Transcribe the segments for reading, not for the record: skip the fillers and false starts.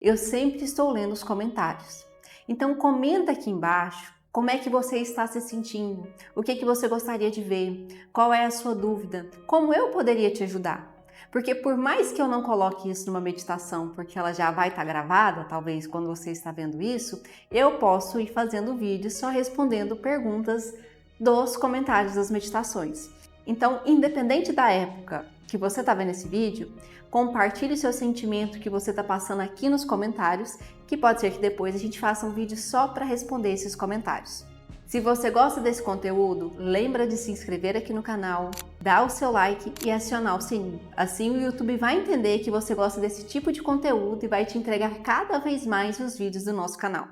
Eu sempre estou lendo os comentários. Então comenta aqui embaixo como é que você está se sentindo, o que você gostaria de ver, qual é a sua dúvida, como eu poderia te ajudar. Porque por mais que eu não coloque isso numa meditação, porque ela já vai estar gravada, talvez quando você está vendo isso, eu posso ir fazendo vídeos só respondendo perguntas dos comentários das meditações. Então, independente da época que você está vendo esse vídeo, compartilhe o seu sentimento que você está passando aqui nos comentários, que pode ser que depois a gente faça um vídeo só para responder esses comentários. Se você gosta desse conteúdo, lembra de se inscrever aqui no canal, dar o seu like e acionar o sininho. Assim o YouTube vai entender que você gosta desse tipo de conteúdo e vai te entregar cada vez mais os vídeos do nosso canal.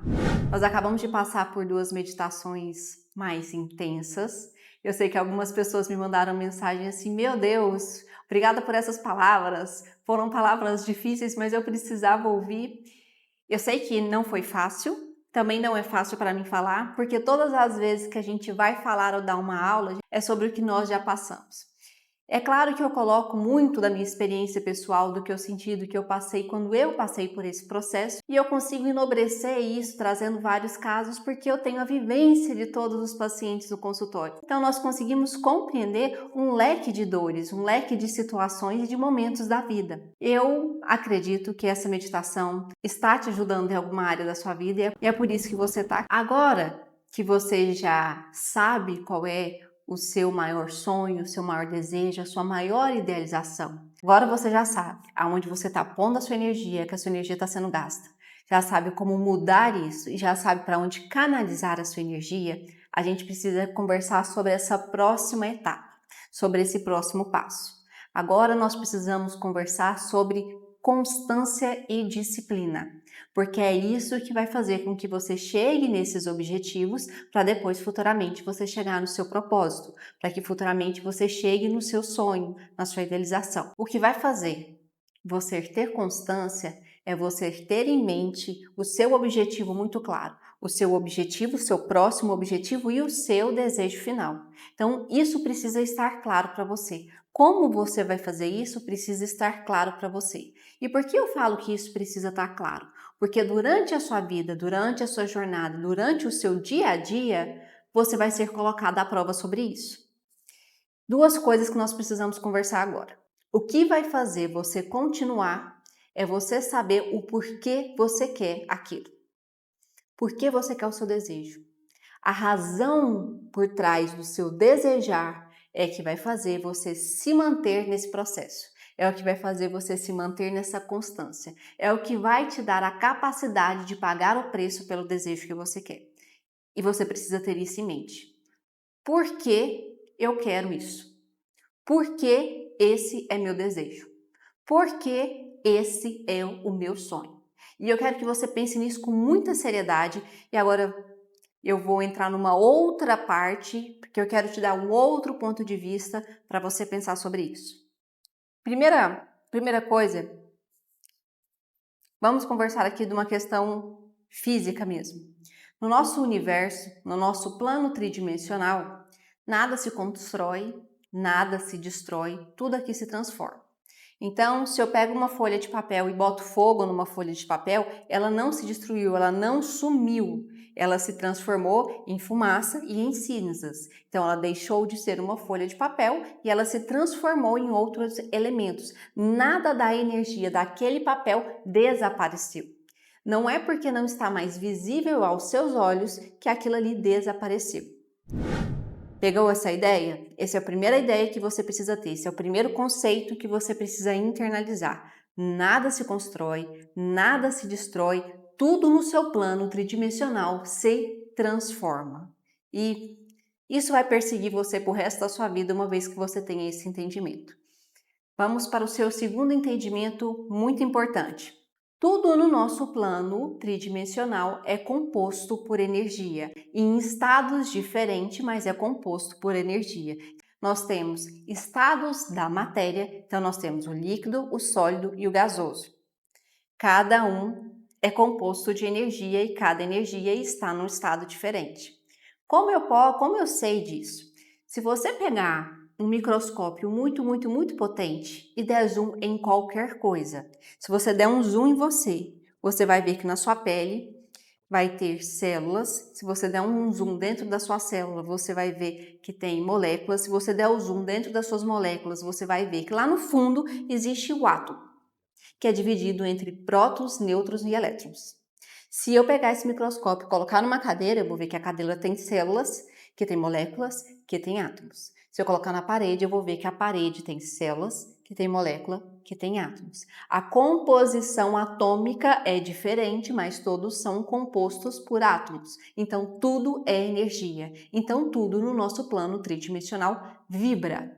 Nós acabamos de passar por 2 meditações mais intensas. Eu sei que algumas pessoas me mandaram mensagem assim: meu Deus, obrigada por essas palavras, foram palavras difíceis, mas eu precisava ouvir. Eu sei que não foi fácil, também não é fácil para mim falar, porque todas as vezes que a gente vai falar ou dar uma aula é sobre o que nós já passamos. É claro que eu coloco muito da minha experiência pessoal, do que eu senti, do que eu passei quando eu passei por esse processo, e eu consigo enobrecer isso trazendo vários casos porque eu tenho a vivência de todos os pacientes do consultório. Então nós conseguimos compreender um leque de dores, um leque de situações e de momentos da vida. Eu acredito que essa meditação está te ajudando em alguma área da sua vida e é por isso que você está aqui. Agora que você já sabe qual é o seu maior sonho, o seu maior desejo, a sua maior idealização. Agora você já sabe aonde você está pondo a sua energia, que a sua energia está sendo gasta. Já sabe como mudar isso e já sabe para onde canalizar a sua energia. A gente precisa conversar sobre essa próxima etapa, sobre esse próximo passo. Agora nós precisamos conversar sobre constância e disciplina, porque é isso que vai fazer com que você chegue nesses objetivos para depois futuramente você chegar no seu propósito, para que futuramente você chegue no seu sonho, na sua idealização. O que vai fazer você ter constância é você ter em mente o seu objetivo muito claro, o seu objetivo, o seu próximo objetivo e o seu desejo final. Então, isso precisa estar claro para você. Como você vai fazer isso precisa estar claro para você. E por que eu falo que isso precisa estar claro? Porque durante a sua vida, durante a sua jornada, durante o seu dia a dia, você vai ser colocado à prova sobre isso. 2 coisas que nós precisamos conversar agora. O que vai fazer você continuar é você saber o porquê você quer aquilo. Por que você quer o seu desejo? A razão por trás do seu desejar é que vai fazer você se manter nesse processo. É o que vai fazer você se manter nessa constância. É o que vai te dar a capacidade de pagar o preço pelo desejo que você quer. E você precisa ter isso em mente. Por que eu quero isso? Por que esse é meu desejo? Por que esse é o meu sonho? E eu quero que você pense nisso com muita seriedade. E agora eu vou entrar numa outra parte, porque eu quero te dar um outro ponto de vista para você pensar sobre isso. Primeira coisa, vamos conversar aqui de uma questão física mesmo. No nosso universo, no nosso plano tridimensional, nada se constrói, nada se destrói, tudo aqui se transforma. Então, se eu pego uma folha de papel e boto fogo numa folha de papel, ela não se destruiu, ela não sumiu. Ela se transformou em fumaça e em cinzas. Então, ela deixou de ser uma folha de papel e ela se transformou em outros elementos. Nada da energia daquele papel desapareceu. Não é porque não está mais visível aos seus olhos que aquilo ali desapareceu. Pegou essa ideia? Essa é a primeira ideia que você precisa ter, esse é o primeiro conceito que você precisa internalizar. Nada se constrói, nada se destrói, tudo no seu plano tridimensional se transforma. E isso vai perseguir você pro resto da sua vida, uma vez que você tenha esse entendimento. Vamos para o seu segundo entendimento muito importante. Tudo no nosso plano tridimensional é composto por energia, em estados diferentes, mas é composto por energia. Nós temos estados da matéria, então nós temos o líquido, o sólido e o gasoso. Cada um é composto de energia e cada energia está num estado diferente. Como eu sei disso? Se você pegar um microscópio muito potente e der zoom em qualquer coisa, se você der um zoom em você, você vai ver que na sua pele vai ter células. Se você der um zoom dentro da sua célula, você vai ver que tem moléculas. Se você der o zoom dentro das suas moléculas, você vai ver que lá no fundo existe o átomo, que é dividido entre prótons, nêutrons e elétrons. Se eu pegar esse microscópio e colocar numa cadeira, eu vou ver que a cadeira tem células, que tem moléculas, que tem átomos. Se eu colocar na parede, eu vou ver que a parede tem células, que tem molécula, que tem átomos. A composição atômica é diferente, mas todos são compostos por átomos. Então, tudo é energia. Então, tudo no nosso plano tridimensional vibra.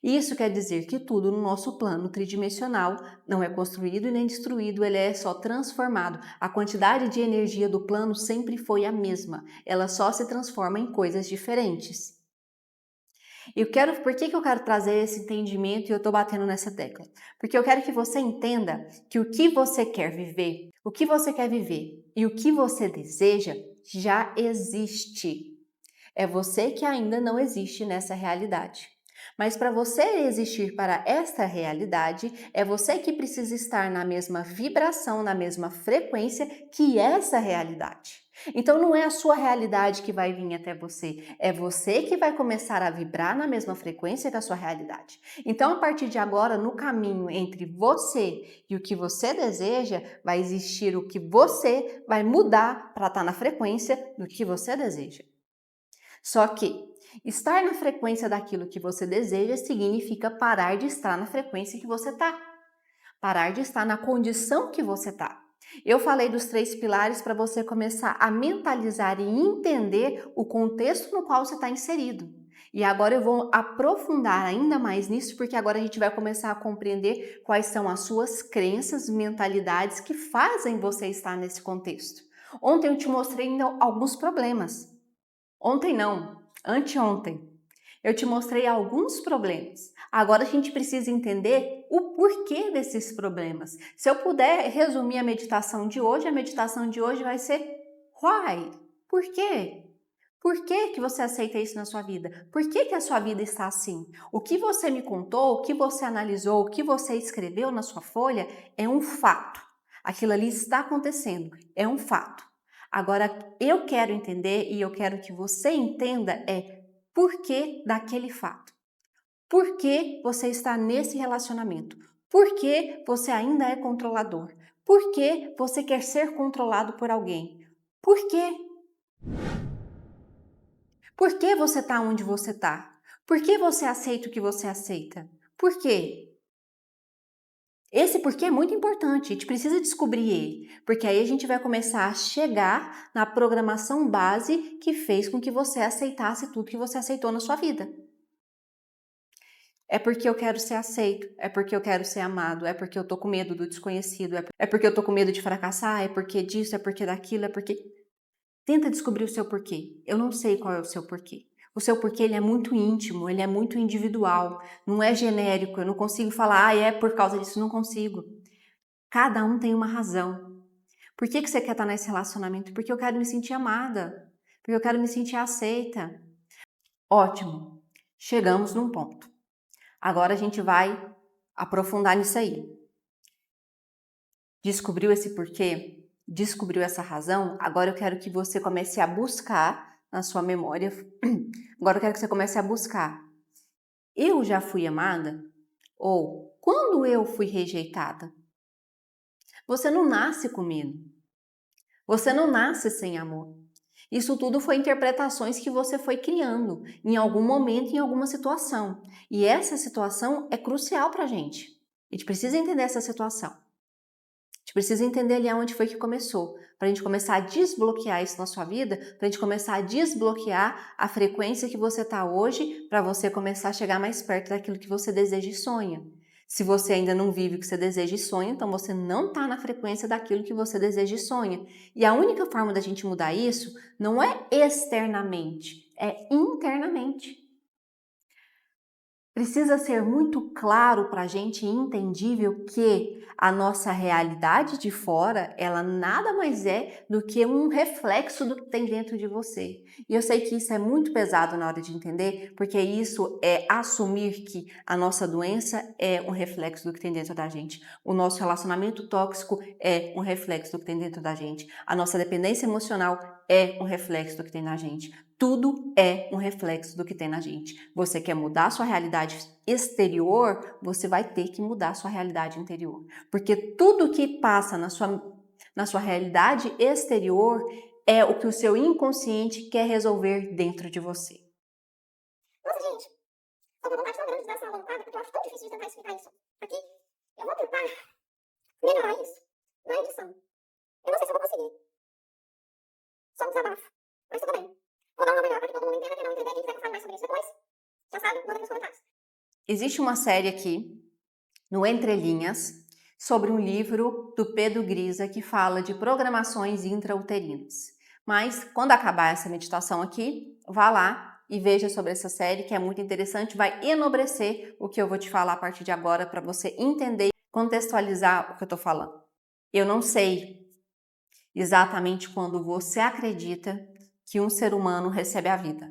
Isso quer dizer que tudo no nosso plano tridimensional não é construído e nem destruído, ele é só transformado. A quantidade de energia do plano sempre foi a mesma, ela só se transforma em coisas diferentes. Por que eu quero trazer esse entendimento e eu estou batendo nessa tecla? Porque eu quero que você entenda que o que você quer viver e o que você deseja já existe. É você que ainda não existe nessa realidade. Mas para você existir para esta realidade, é você que precisa estar na mesma vibração, na mesma frequência que essa realidade. Então não é a sua realidade que vai vir até você, é você que vai começar a vibrar na mesma frequência que a sua realidade. Então a partir de agora, no caminho entre você e o que você deseja, vai existir o que você vai mudar para estar na frequência do que você deseja. Só que estar na frequência daquilo que você deseja significa parar de estar na frequência que você está. Parar de estar na condição que você está. Eu falei dos 3 pilares para você começar a mentalizar e entender o contexto no qual você está inserido. E agora eu vou aprofundar ainda mais nisso, porque agora a gente vai começar a compreender quais são as suas crenças, mentalidades que fazem você estar nesse contexto. Ontem eu te mostrei ainda alguns problemas. Ontem não, anteontem. Eu te mostrei alguns problemas. Agora a gente precisa entender o porquê desses problemas. Se eu puder resumir a meditação de hoje vai ser why? Por quê? Por que que você aceita isso na sua vida? Por que que a sua vida está assim? O que você me contou, o que você analisou, o que você escreveu na sua folha é um fato. Aquilo ali está acontecendo, é um fato. Agora, eu quero entender e eu quero que você entenda por que daquele fato. Por que você está nesse relacionamento? Por que você ainda é controlador? Por que você quer ser controlado por alguém? Por quê? Por que você está onde você está? Por que você aceita o que você aceita? Por quê? Esse porquê é muito importante, a gente precisa descobrir ele, porque aí a gente vai começar a chegar na programação base que fez com que você aceitasse tudo que você aceitou na sua vida. É porque eu quero ser aceito, é porque eu quero ser amado, é porque eu tô com medo do desconhecido, é porque eu tô com medo de fracassar, é porque disso, é porque daquilo, é porque... Tenta descobrir o seu porquê. Eu não sei qual é o seu porquê. O seu porquê ele é muito íntimo, ele é muito individual, não é genérico, eu não consigo falar, é por causa disso, não consigo. Cada um tem uma razão. Por que você quer estar nesse relacionamento? Porque eu quero me sentir amada, porque eu quero me sentir aceita. Ótimo, chegamos num ponto. Agora a gente vai aprofundar nisso aí. Descobriu esse porquê? Descobriu essa razão? Agora eu quero que você comece a buscar na sua memória. Agora eu quero que você comece a buscar. Eu já fui amada? Ou quando eu fui rejeitada? Você não nasce com medo. Você não nasce sem amor. Isso tudo foi interpretações que você foi criando em algum momento, em alguma situação. E essa situação é crucial pra gente. A gente precisa entender essa situação. A gente precisa entender ali aonde foi que começou, para a gente começar a desbloquear isso na sua vida, para a gente começar a desbloquear a frequência que você está hoje, para você começar a chegar mais perto daquilo que você deseja e sonha. Se você ainda não vive o que você deseja e sonha, então você não está na frequência daquilo que você deseja e sonha. E a única forma da gente mudar isso não é externamente, é internamente. Precisa ser muito claro para a gente e entendível que a nossa realidade de fora, ela nada mais é do que um reflexo do que tem dentro de você. E eu sei que isso é muito pesado na hora de entender, porque isso é assumir que a nossa doença é um reflexo do que tem dentro da gente. O nosso relacionamento tóxico é um reflexo do que tem dentro da gente. A nossa dependência emocional é um reflexo do que tem na gente. Tudo é um reflexo do que tem na gente. Você quer mudar a sua realidade exterior, você vai ter que mudar a sua realidade interior. Porque tudo que passa na sua realidade exterior é o que o seu inconsciente quer resolver dentro de você. Nossa, gente, tô com vontade tão grande de dar essa aula no quadro, porque eu acho tão difícil de tentar explicar isso aqui. Eu vou tentar melhorar isso na edição. Eu não sei se eu vou conseguir. Só um desabafo. Mas tudo bem. Vou dar uma melhor para que todo mundo entenda. Quem não entender, quem quiser que eu fale mais sobre isso depois, já sabe, manda aqui nos comentários. Existe uma série aqui, no Entre Linhas, sobre um livro do Pedro Grisa que fala de programações intrauterinas. Mas quando acabar essa meditação aqui, vá lá e veja sobre essa série, que é muito interessante, vai enobrecer o que eu vou te falar a partir de agora para você entender e contextualizar o que eu estou falando. Eu não sei exatamente quando você acredita que um ser humano recebe a vida.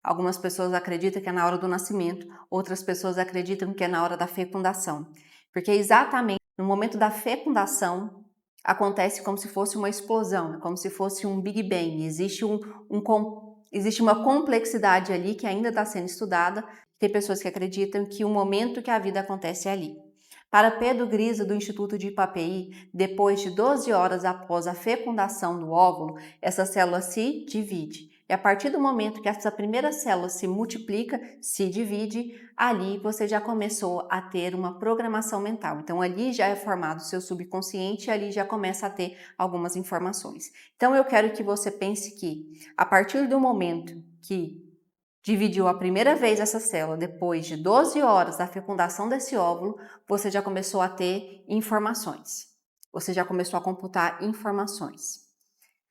Algumas pessoas acreditam que é na hora do nascimento, outras pessoas acreditam que é na hora da fecundação. Porque exatamente no momento da fecundação acontece como se fosse uma explosão, como se fosse um Big Bang. Existe uma complexidade ali que ainda está sendo estudada. Tem pessoas que acreditam que o momento que a vida acontece é ali. Para Pedro Grisa, do Instituto de Ipapeí, depois de 12 horas após a fecundação do óvulo, essa célula se divide. E a partir do momento que essa primeira célula se multiplica, se divide, ali você já começou a ter uma programação mental. Então ali já é formado o seu subconsciente e ali já começa a ter algumas informações. Então eu quero que você pense que a partir do momento que dividiu a primeira vez essa célula, depois de 12 horas da fecundação desse óvulo, você já começou a ter informações. Você já começou a computar informações.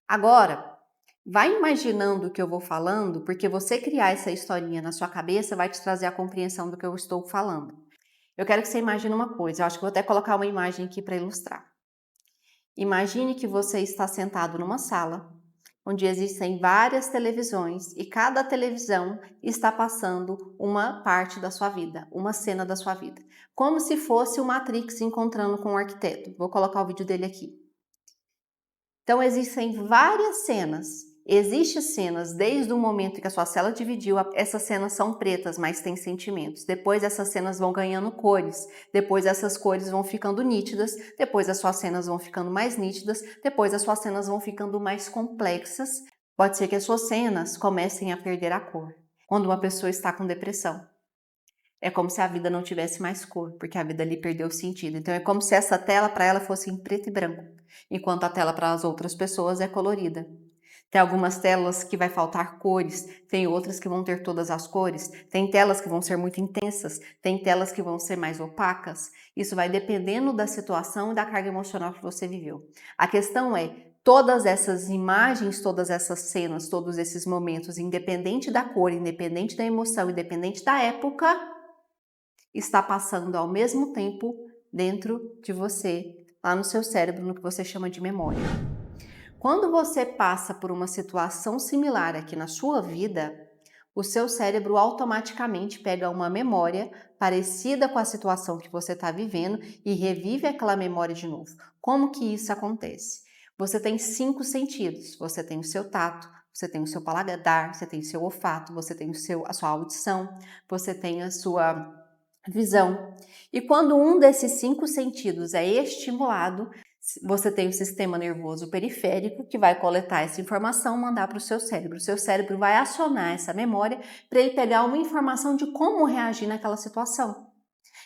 Agora, vai imaginando o que eu vou falando, porque você criar essa historinha na sua cabeça vai te trazer a compreensão do que eu estou falando. Eu quero que você imagine uma coisa, eu acho que vou até colocar uma imagem aqui para ilustrar. Imagine que você está sentado numa sala onde existem várias televisões e cada televisão está passando uma parte da sua vida, uma cena da sua vida. Como se fosse o Matrix encontrando com um arquiteto. Vou colocar o vídeo dele aqui. Então existem várias cenas. Existem cenas desde o momento que a sua célula dividiu, essas cenas são pretas, mas têm sentimentos. Depois essas cenas vão ganhando cores, depois essas cores vão ficando nítidas, depois as suas cenas vão ficando mais nítidas, depois as suas cenas vão ficando mais complexas. Pode ser que as suas cenas comecem a perder a cor. Quando uma pessoa está com depressão, é como se a vida não tivesse mais cor, porque a vida ali perdeu o sentido. Então é como se essa tela para ela fosse em preto e branco, enquanto a tela para as outras pessoas é colorida. Tem algumas telas que vai faltar cores, tem outras que vão ter todas as cores, tem telas que vão ser muito intensas, tem telas que vão ser mais opacas. Isso vai dependendo da situação e da carga emocional que você viveu. A questão é, todas essas imagens, todas essas cenas, todos esses momentos, independente da cor, independente da emoção, independente da época, está passando ao mesmo tempo dentro de você, lá no seu cérebro, no que você chama de memória. Quando você passa por uma situação similar aqui na sua vida, o seu cérebro automaticamente pega uma memória parecida com a situação que você está vivendo e revive aquela memória de novo. Como que isso acontece? Você tem 5 sentidos. Você tem o seu tato, você tem o seu paladar, você tem o seu olfato, você tem a sua audição, você tem a sua visão. E quando um desses 5 sentidos é estimulado, você tem o sistema nervoso periférico que vai coletar essa informação e mandar para o seu cérebro. O seu cérebro vai acionar essa memória para ele pegar uma informação de como reagir naquela situação.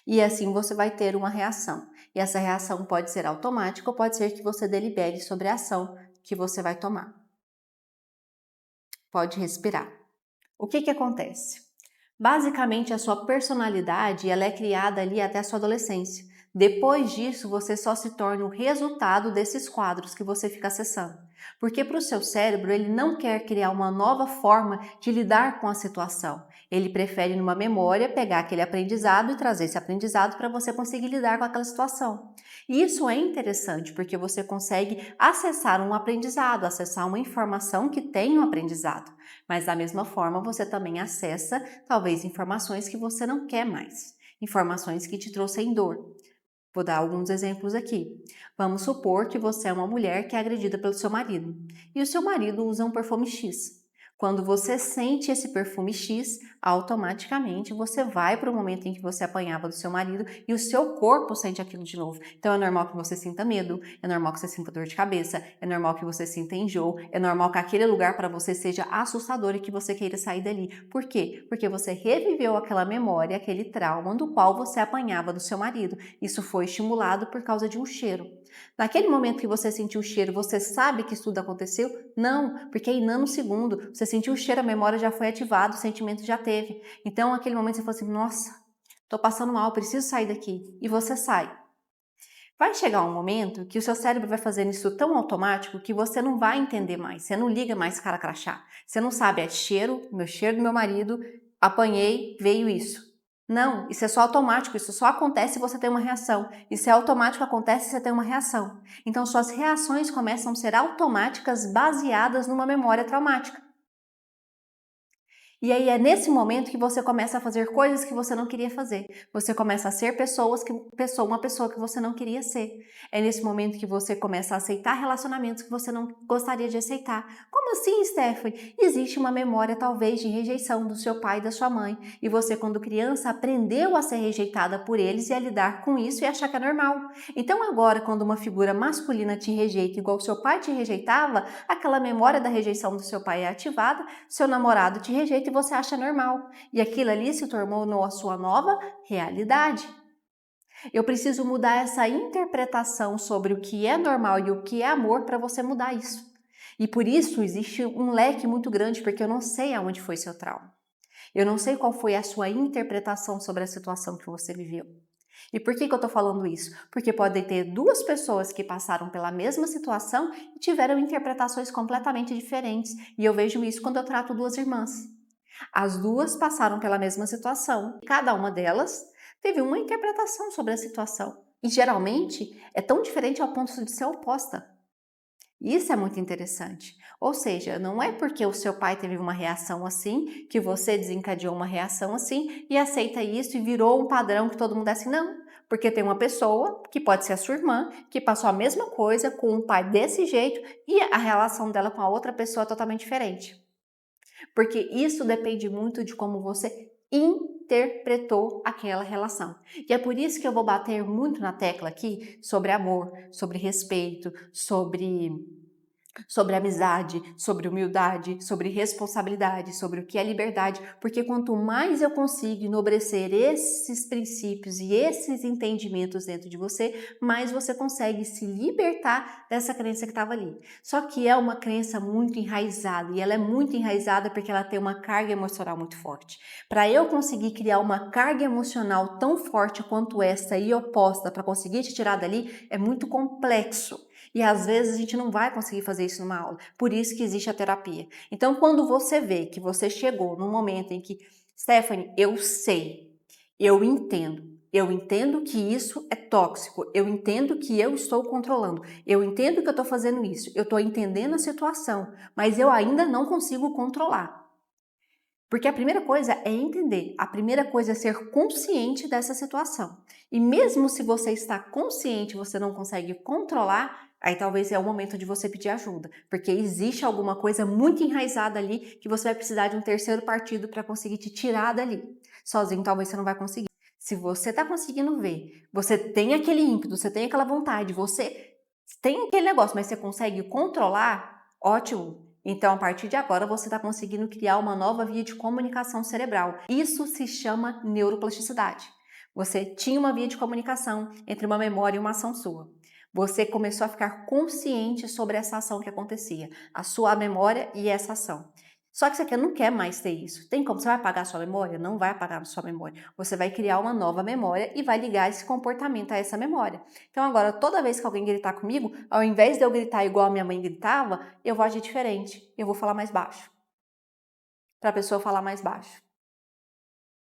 E assim você vai ter uma reação. E essa reação pode ser automática ou pode ser que você delibere sobre a ação que você vai tomar. Pode respirar. O que acontece? Basicamente, a sua personalidade ela é criada ali até a sua adolescência. Depois disso, você só se torna o resultado desses quadros que você fica acessando. Porque para o seu cérebro, ele não quer criar uma nova forma de lidar com a situação. Ele prefere numa memória pegar aquele aprendizado e trazer esse aprendizado para você conseguir lidar com aquela situação. E isso é interessante porque você consegue acessar um aprendizado, acessar uma informação que tem um aprendizado. Mas da mesma forma você também acessa talvez informações que você não quer mais, informações que te trouxem dor. Vou dar alguns exemplos aqui. Vamos supor que você é uma mulher que é agredida pelo seu marido e o seu marido usa um perfume X. Quando você sente esse perfume X, automaticamente você vai para o momento em que você apanhava do seu marido e o seu corpo sente aquilo de novo. Então é normal que você sinta medo, é normal que você sinta dor de cabeça, é normal que você sinta enjoo, é normal que aquele lugar para você seja assustador e que você queira sair dali. Por quê? Porque você reviveu aquela memória, aquele trauma do qual você apanhava do seu marido. Isso foi estimulado por causa de um cheiro. Naquele momento que você sentiu o cheiro, você sabe que isso tudo aconteceu? Não, porque em nanosegundo, você sentiu o cheiro, a memória já foi ativada, o sentimento já teve. Então, naquele momento você falou assim, nossa, tô passando mal, preciso sair daqui. E você sai. Vai chegar um momento que o seu cérebro vai fazendo isso tão automático que você não vai entender mais, você não liga mais cara crachá. Você não sabe, é cheiro do meu marido, apanhei, veio isso. Não, isso é só automático, isso só acontece se você tem uma reação. Isso é automático, acontece se você tem uma reação. Então suas reações começam a ser automáticas baseadas numa memória traumática. E aí é nesse momento que você começa a fazer coisas que você não queria fazer. Você começa a ser uma pessoa que você não queria ser. É nesse momento que você começa a aceitar relacionamentos que você não gostaria de aceitar. Como assim, Stephanie? Existe uma memória talvez de rejeição do seu pai e da sua mãe. E você, quando criança, aprendeu a ser rejeitada por eles e a lidar com isso e achar que é normal. Então agora, quando uma figura masculina te rejeita igual seu pai te rejeitava, aquela memória da rejeição do seu pai é ativada, seu namorado te rejeita e você acha normal. E aquilo ali se tornou a sua nova realidade. Eu preciso mudar essa interpretação sobre o que é normal e o que é amor para você mudar isso. E por isso existe um leque muito grande, porque eu não sei aonde foi seu trauma. Eu não sei qual foi a sua interpretação sobre a situação que você viveu. E por que eu estou falando isso? Porque podem ter duas pessoas que passaram pela mesma situação e tiveram interpretações completamente diferentes. E eu vejo isso quando eu trato duas irmãs. As duas passaram pela mesma situação. Cada uma delas teve uma interpretação sobre a situação. E geralmente é tão diferente ao ponto de ser oposta. Isso é muito interessante. Ou seja, não é porque o seu pai teve uma reação assim que você desencadeou uma reação assim e aceita isso e virou um padrão que todo mundo é assim. Não, porque tem uma pessoa, que pode ser a sua irmã, que passou a mesma coisa com um pai desse jeito e a relação dela com a outra pessoa é totalmente diferente. Porque isso depende muito de como você interpretou aquela relação. E é por isso que eu vou bater muito na tecla aqui sobre amor, sobre respeito, sobre amizade, sobre humildade, sobre responsabilidade, sobre o que é liberdade, porque quanto mais eu consigo enobrecer esses princípios e esses entendimentos dentro de você, mais você consegue se libertar dessa crença que estava ali. Só que é uma crença muito enraizada, e ela é muito enraizada porque ela tem uma carga emocional muito forte. Para eu conseguir criar uma carga emocional tão forte quanto essa e oposta para conseguir te tirar dali, é muito complexo. E às vezes a gente não vai conseguir fazer isso numa aula. Por isso que existe a terapia. Então, quando você vê que você chegou num momento em que, Stephanie, eu sei, eu entendo que isso é tóxico, eu entendo que eu estou controlando, eu entendo que eu estou fazendo isso, eu estou entendendo a situação, mas eu ainda não consigo controlar. Porque a primeira coisa é entender, a primeira coisa é ser consciente dessa situação. E mesmo se você está consciente, você não consegue controlar, aí talvez é o momento de você pedir ajuda, porque existe alguma coisa muito enraizada ali que você vai precisar de um terceiro partido para conseguir te tirar dali. Sozinho talvez você não vai conseguir. Se você está conseguindo ver, você tem aquele ímpeto, você tem aquela vontade, você tem aquele negócio, mas você consegue controlar, ótimo. Então, a partir de agora, você está conseguindo criar uma nova via de comunicação cerebral. Isso se chama neuroplasticidade. Você tinha uma via de comunicação entre uma memória e uma ação sua. Você começou a ficar consciente sobre essa ação que acontecia, a sua memória e essa ação. Só que você não quer mais ter isso. Tem como? Você vai apagar a sua memória? Não vai apagar a sua memória. Você vai criar uma nova memória e vai ligar esse comportamento a essa memória. Então agora, toda vez que alguém gritar comigo, ao invés de eu gritar igual a minha mãe gritava, eu vou agir diferente. Eu vou falar mais baixo. Para a pessoa falar mais baixo.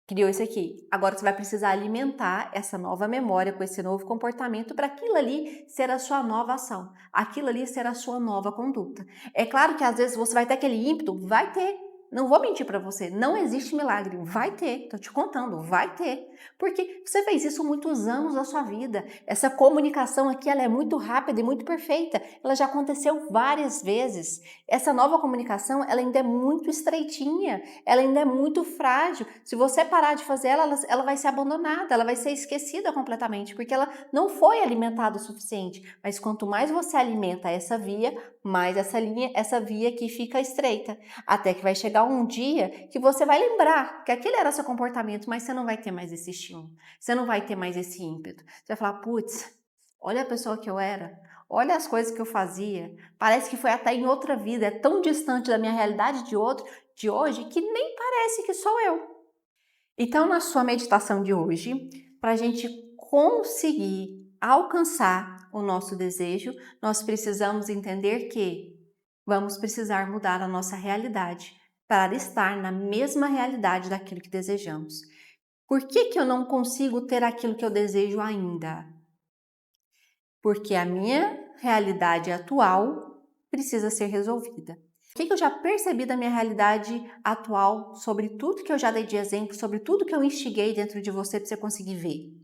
criou isso aqui. Agora você vai precisar alimentar essa nova memória com esse novo comportamento para aquilo ali ser a sua nova ação, aquilo ali ser a sua nova conduta. É claro que às vezes você vai ter aquele ímpeto, vai ter. Não vou mentir para você, não existe milagre, vai ter, tô te contando, vai ter. Porque você fez isso muitos anos da sua vida. Essa comunicação aqui, ela é muito rápida e muito perfeita. Ela já aconteceu várias vezes. Essa nova comunicação, ela ainda é muito estreitinha, ela ainda é muito frágil. Se você parar de fazer ela vai ser abandonada, ela vai ser esquecida completamente, porque ela não foi alimentada o suficiente. Mas quanto mais você alimenta essa via, mais essa via aqui fica estreita. Até que vai chegar um dia que você vai lembrar que aquele era seu comportamento, mas você não vai ter mais esse estímulo, você não vai ter mais esse ímpeto. Você vai falar, putz, olha a pessoa que eu era, olha as coisas que eu fazia, parece que foi até em outra vida, é tão distante da minha realidade de hoje que nem parece que sou eu. Então, na sua meditação de hoje, para a gente conseguir alcançar o nosso desejo, nós precisamos entender que vamos precisar mudar a nossa realidade para estar na mesma realidade daquilo que desejamos. Por que eu não consigo ter aquilo que eu desejo ainda? Porque a minha realidade atual precisa ser resolvida. O que eu já percebi da minha realidade atual, sobre tudo que eu já dei de exemplo, sobre tudo que eu instiguei dentro de você para você conseguir ver?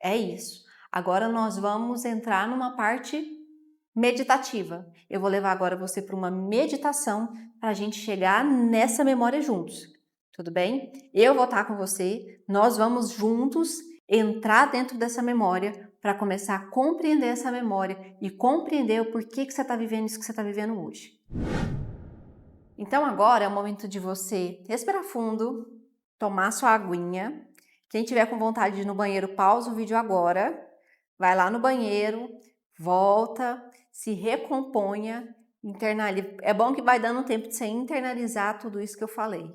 É isso. Agora nós vamos entrar numa parte meditativa. Eu vou levar agora você para uma meditação para a gente chegar nessa memória juntos. Tudo bem? Eu vou estar com você, nós vamos juntos entrar dentro dessa memória para começar a compreender essa memória e compreender o porquê que você está vivendo isso que você está vivendo hoje. Então agora é o momento de você respirar fundo, tomar sua aguinha. Quem tiver com vontade de ir no banheiro, pausa o vídeo agora, vai lá no banheiro, volta, se recomponha, internaliza. É bom que vai dando tempo de você internalizar tudo isso que eu falei.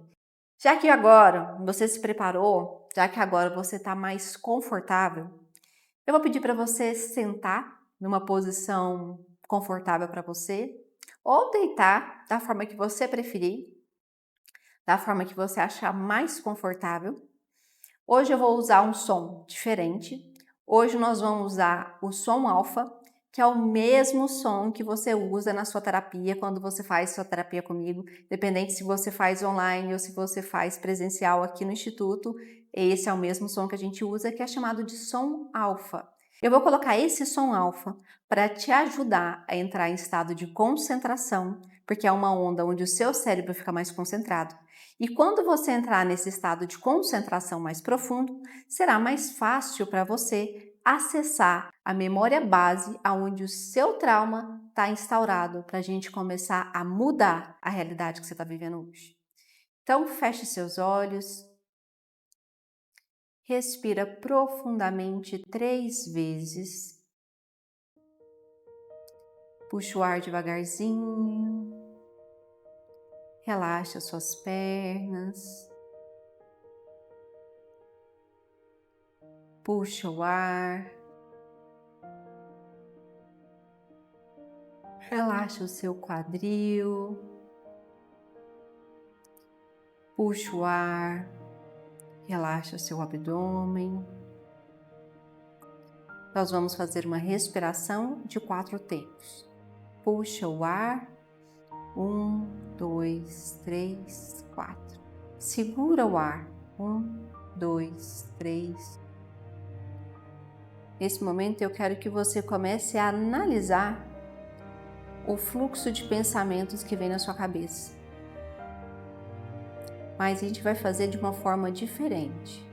Já que agora você se preparou, já que agora você está mais confortável, eu vou pedir para você sentar numa posição confortável para você, ou deitar da forma que você preferir, da forma que você achar mais confortável. Hoje eu vou usar um som diferente. Hoje nós vamos usar o som alfa, que é o mesmo som que você usa na sua terapia, quando você faz sua terapia comigo, independente se você faz online ou se você faz presencial aqui no Instituto, esse é o mesmo som que a gente usa, que é chamado de som alfa. Eu vou colocar esse som alfa para te ajudar a entrar em estado de concentração, porque é uma onda onde o seu cérebro fica mais concentrado. E quando você entrar nesse estado de concentração mais profundo, será mais fácil para você acessar a memória base aonde o seu trauma está instaurado, para a gente começar a mudar a realidade que você está vivendo hoje. Então, feche seus olhos, respira profundamente 3 vezes, puxa o ar devagarzinho, relaxa suas pernas, puxa o ar, relaxa o seu quadril, puxa o ar, relaxa o seu abdômen. Nós vamos fazer uma respiração de 4 tempos. Puxa o ar, 1, 2, 3, 4. Segura o ar, 1, 2, 3. Nesse momento eu quero que você comece a analisar o fluxo de pensamentos que vem na sua cabeça. Mas a gente vai fazer de uma forma diferente.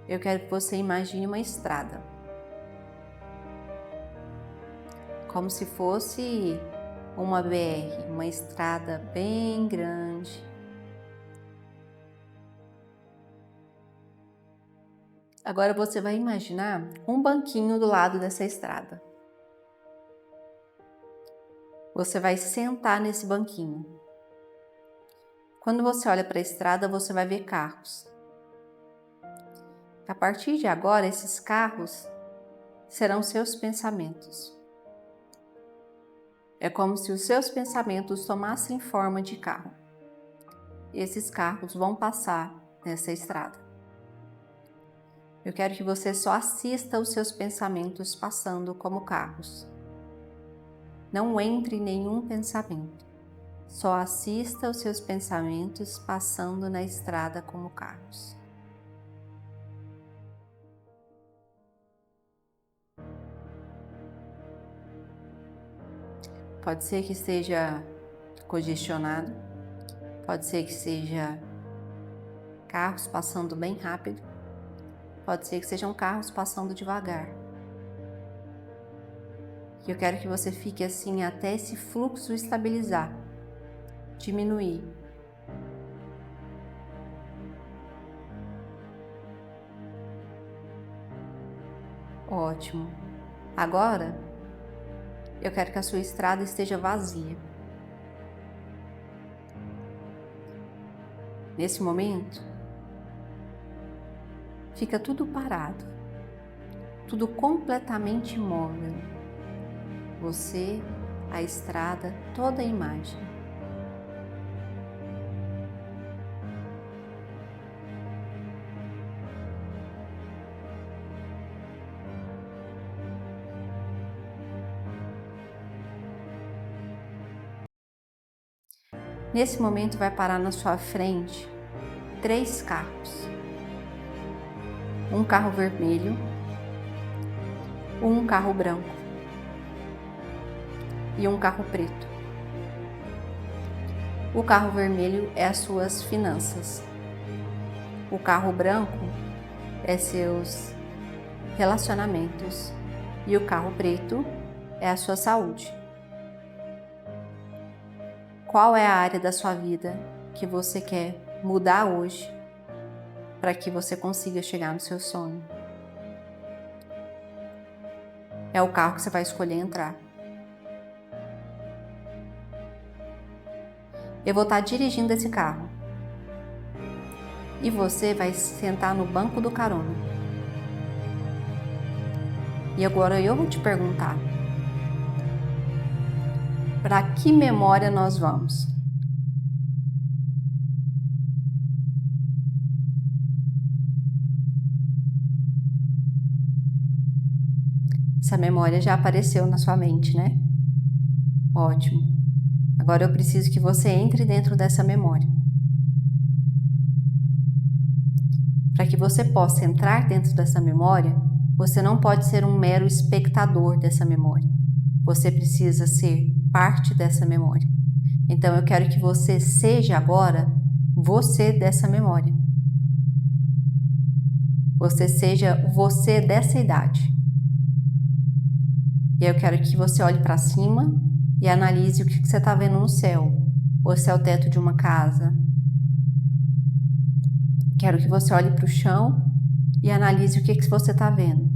Eu quero que você imagine uma estrada. Como se fosse uma BR, uma estrada bem grande. Agora você vai imaginar um banquinho do lado dessa estrada. Você vai sentar nesse banquinho. Quando você olha para a estrada, você vai ver carros. A partir de agora, esses carros serão seus pensamentos. É como se os seus pensamentos tomassem forma de carro. E esses carros vão passar nessa estrada. Eu quero que você só assista os seus pensamentos passando como carros. Não entre em nenhum pensamento. Só assista os seus pensamentos passando na estrada como carros. Pode ser que esteja congestionado, pode ser que seja carros passando bem rápido, pode ser que sejam carros passando devagar. E eu quero que você fique assim até esse fluxo estabilizar, diminuir. Ótimo. Agora, eu quero que a sua estrada esteja vazia. Nesse momento, fica tudo parado, tudo completamente imóvel. Você, a estrada, toda a imagem. Nesse momento vai parar na sua frente 3 carros. Um carro vermelho, um carro branco e um carro preto. O carro vermelho é as suas finanças. O carro branco é seus relacionamentos. E o carro preto é a sua saúde. Qual é a área da sua vida que você quer mudar hoje para que você consiga chegar no seu sonho? É o carro que você vai escolher entrar. Eu vou estar dirigindo esse carro. E você vai sentar no banco do carona. E agora eu vou te perguntar: para que memória nós vamos? Essa memória já apareceu na sua mente, né? Ótimo. Agora eu preciso que você entre dentro dessa memória. Para que você possa entrar dentro dessa memória, você não pode ser um mero espectador dessa memória. Você precisa ser parte dessa memória. Então eu quero que você seja agora você dessa memória. Você seja você dessa idade. E eu quero que você olhe para cima e analise o que você está vendo no céu. Ou se é o teto de uma casa. Quero que você olhe para o chão e analise o que você está vendo.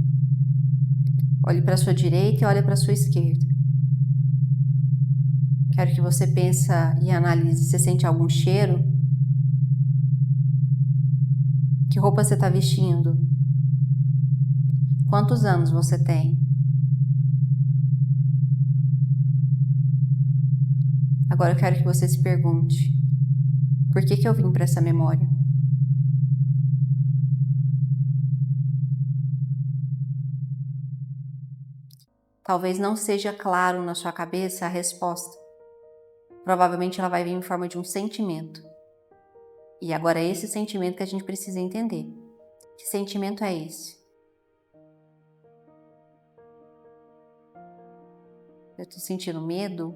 Olhe para a sua direita e olhe para a sua esquerda. Quero que você pense e analise se você sente algum cheiro. Que roupa você está vestindo? Quantos anos você tem? Agora eu quero que você se pergunte: por que eu vim para essa memória? Talvez não seja claro na sua cabeça a resposta. Provavelmente ela vai vir em forma de um sentimento. E agora é esse sentimento que a gente precisa entender. Que sentimento é esse? Eu estou sentindo medo?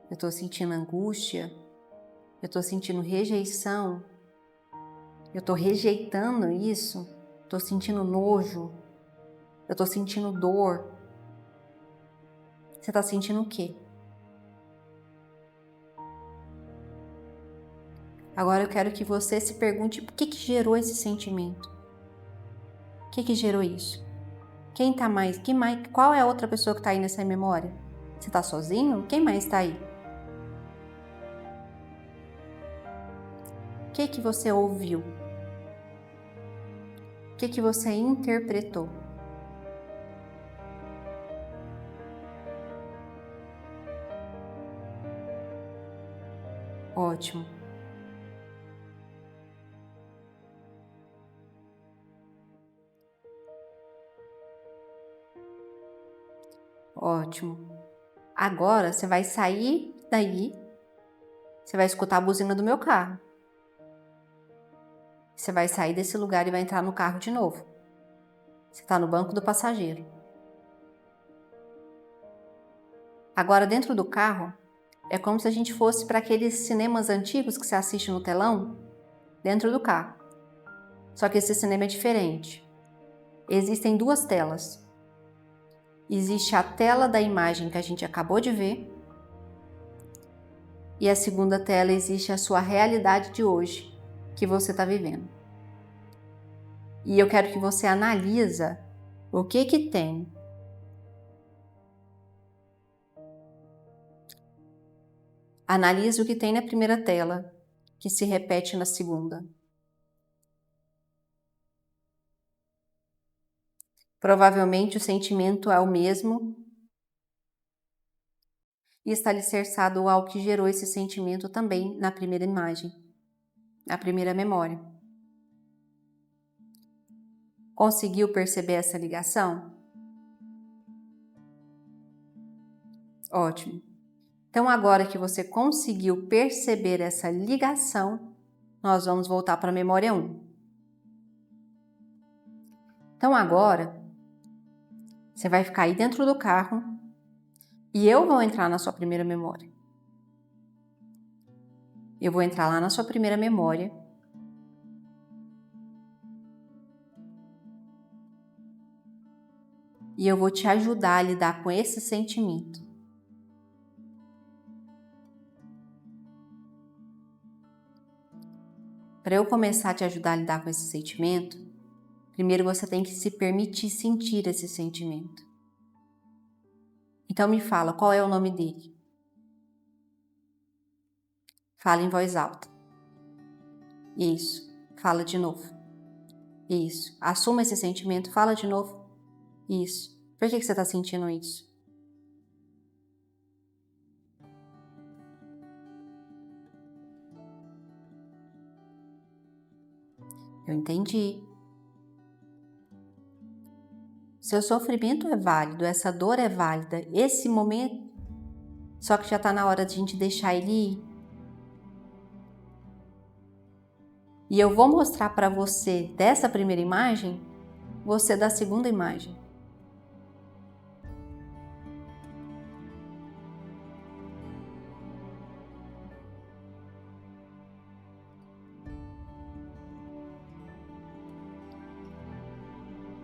Eu estou sentindo angústia? Eu estou sentindo rejeição? Eu estou rejeitando isso? Estou sentindo nojo? Eu estou sentindo dor? Você está sentindo o quê? Agora eu quero que você se pergunte por que gerou esse sentimento. O que gerou isso? Quem tá mais? Qual é a outra pessoa que está aí nessa memória? Você está sozinho? Quem mais está aí? O que você ouviu? O que você interpretou? Ótimo. Ótimo. Agora você vai sair daí, você vai escutar a buzina do meu carro. Você vai sair desse lugar e vai entrar no carro de novo. Você está no banco do passageiro. Agora, dentro do carro, é como se a gente fosse para aqueles cinemas antigos que você assiste no telão, dentro do carro. Só que esse cinema é diferente. Existem duas telas. Existe a tela da imagem que a gente acabou de ver e a segunda tela existe a sua realidade de hoje, que você está vivendo. E eu quero que você analisa o que tem. Analise o que tem na primeira tela, que se repete na segunda. Provavelmente o sentimento é o mesmo e está alicerçado ao que gerou esse sentimento também na primeira imagem, na primeira memória. Conseguiu perceber essa ligação? Ótimo. Então, agora que você conseguiu perceber essa ligação, nós vamos voltar para a memória 1. Então, agora, você vai ficar aí dentro do carro e eu vou entrar na sua primeira memória. Eu vou entrar lá na sua primeira memória. E eu vou te ajudar a lidar com esse sentimento. Para eu começar a te ajudar a lidar com esse sentimento, primeiro você tem que se permitir sentir esse sentimento. Então me fala, qual é o nome dele? Fala em voz alta. Isso. Fala de novo. Isso. Assuma esse sentimento, fala de novo. Isso. Por que você está sentindo isso? Eu entendi. Seu sofrimento é válido, essa dor é válida, esse momento, só que já está na hora de a gente deixar ele ir. E eu vou mostrar para você dessa primeira imagem, você da segunda imagem.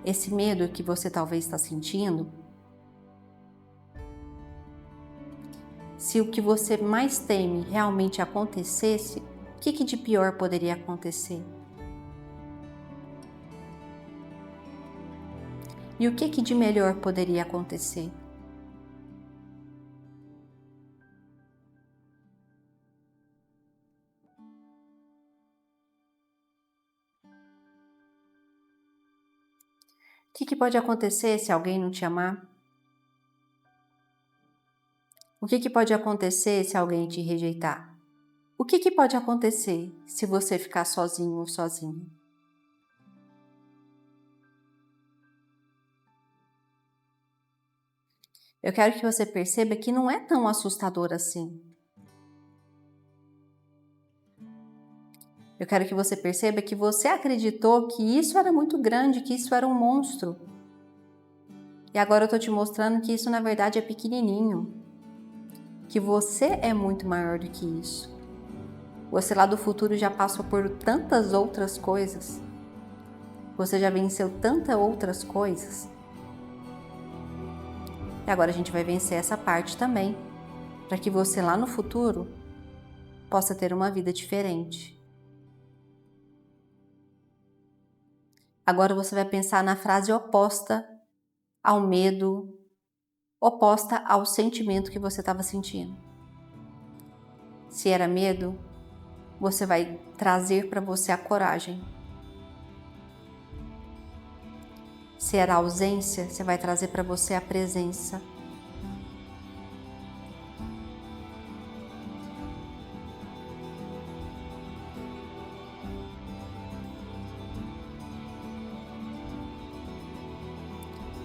Esse medo que você talvez está sentindo, se o que você mais teme realmente acontecesse, o que de pior poderia acontecer? E o que de melhor poderia acontecer? O que pode acontecer se alguém não te amar? O que pode acontecer se alguém te rejeitar? O que pode acontecer se você ficar sozinho ou sozinha? Eu quero que você perceba que não é tão assustador assim. Eu quero que você perceba que você acreditou que isso era muito grande, que isso era um monstro. E agora eu estou te mostrando que isso na verdade é pequenininho. Que você é muito maior do que isso. Você lá do futuro já passou por tantas outras coisas. Você já venceu tantas outras coisas. E agora a gente vai vencer essa parte também, para que você lá no futuro possa ter uma vida diferente. Agora você vai pensar na frase oposta ao medo, oposta ao sentimento que você estava sentindo. Se era medo, você vai trazer para você a coragem. Se era ausência, você vai trazer para você a presença.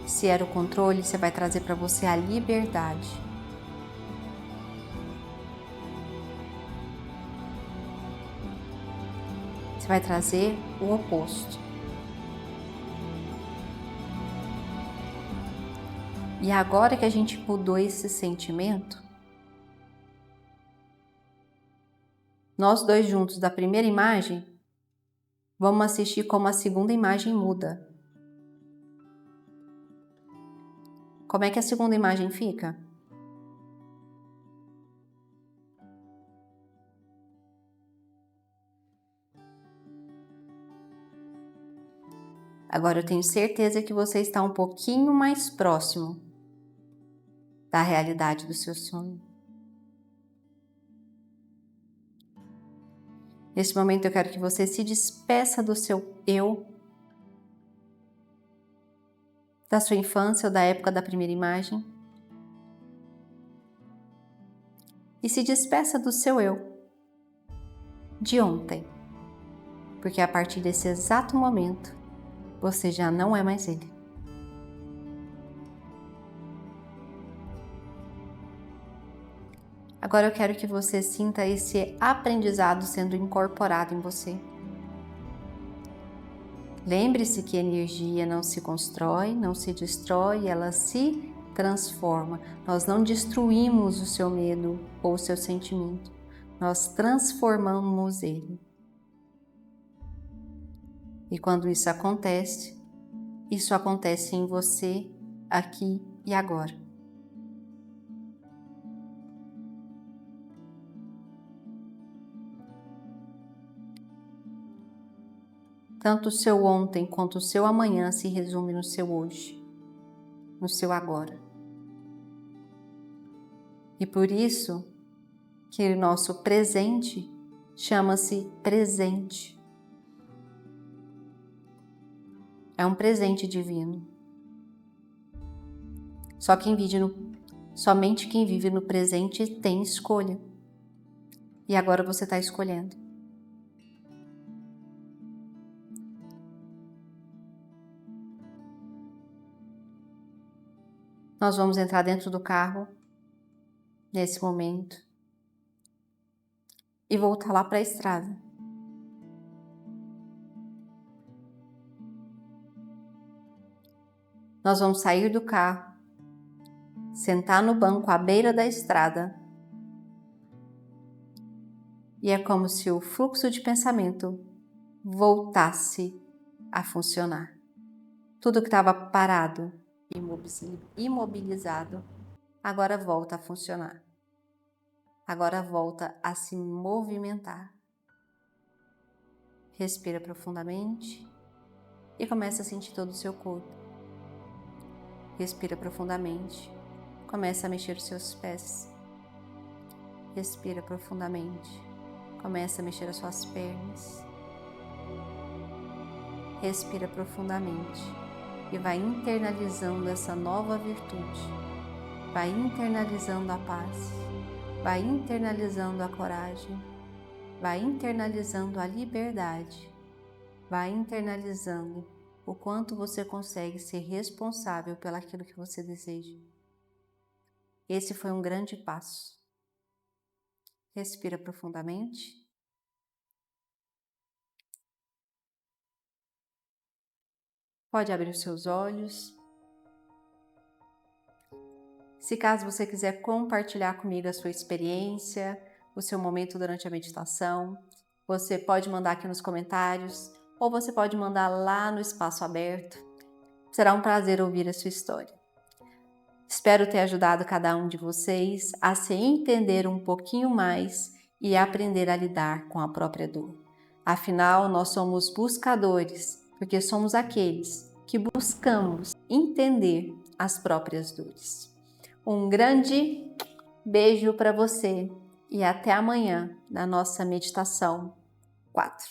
Se Se era o controle, você vai trazer para você a liberdade. Você vai trazer o oposto. E agora que a gente mudou esse sentimento, nós dois juntos da primeira imagem, vamos assistir como a segunda imagem muda. Como é que a segunda imagem fica? Agora eu tenho certeza que você está um pouquinho mais próximo da realidade do seu sonho. Nesse momento eu quero que você se despeça do seu eu, da sua infância ou da época da primeira imagem. E se despeça do seu eu de ontem, porque a partir desse exato momento você já não é mais ele. Agora eu quero que você sinta esse aprendizado sendo incorporado em você. Lembre-se que energia não se constrói, não se destrói, ela se transforma. Nós não destruímos o seu medo ou o seu sentimento, nós transformamos ele. E quando isso acontece em você, aqui e agora. Tanto o seu ontem quanto o seu amanhã se resume no seu hoje, no seu agora. E por isso que o nosso presente chama-se presente. É um presente divino. Somente quem vive no presente tem escolha. E agora você está escolhendo. Nós vamos entrar dentro do carro, nesse momento, e voltar lá para a estrada. Nós vamos sair do carro, sentar no banco à beira da estrada, e é como se o fluxo de pensamento voltasse a funcionar. Tudo que estava parado, imobilizado, agora volta a funcionar. Agora volta a se movimentar. Respira profundamente e começa a sentir todo o seu corpo. Respira profundamente, começa a mexer os seus pés. Respira profundamente, começa a mexer as suas pernas. Respira profundamente e vai internalizando essa nova virtude. Vai internalizando a paz, vai internalizando a coragem, vai internalizando a liberdade, vai internalizando o quanto você consegue ser responsável pelaquilo que você deseja. Esse foi um grande passo. Respira profundamente. Pode abrir os seus olhos. Se caso você quiser compartilhar comigo a sua experiência, o seu momento durante a meditação, você pode mandar aqui nos comentários ou você pode mandar lá no espaço aberto. Será um prazer ouvir a sua história. Espero ter ajudado cada um de vocês a se entender um pouquinho mais e aprender a lidar com a própria dor. Afinal, nós somos buscadores, porque somos aqueles que buscamos entender as próprias dores. Um grande beijo para você e até amanhã na nossa meditação 4.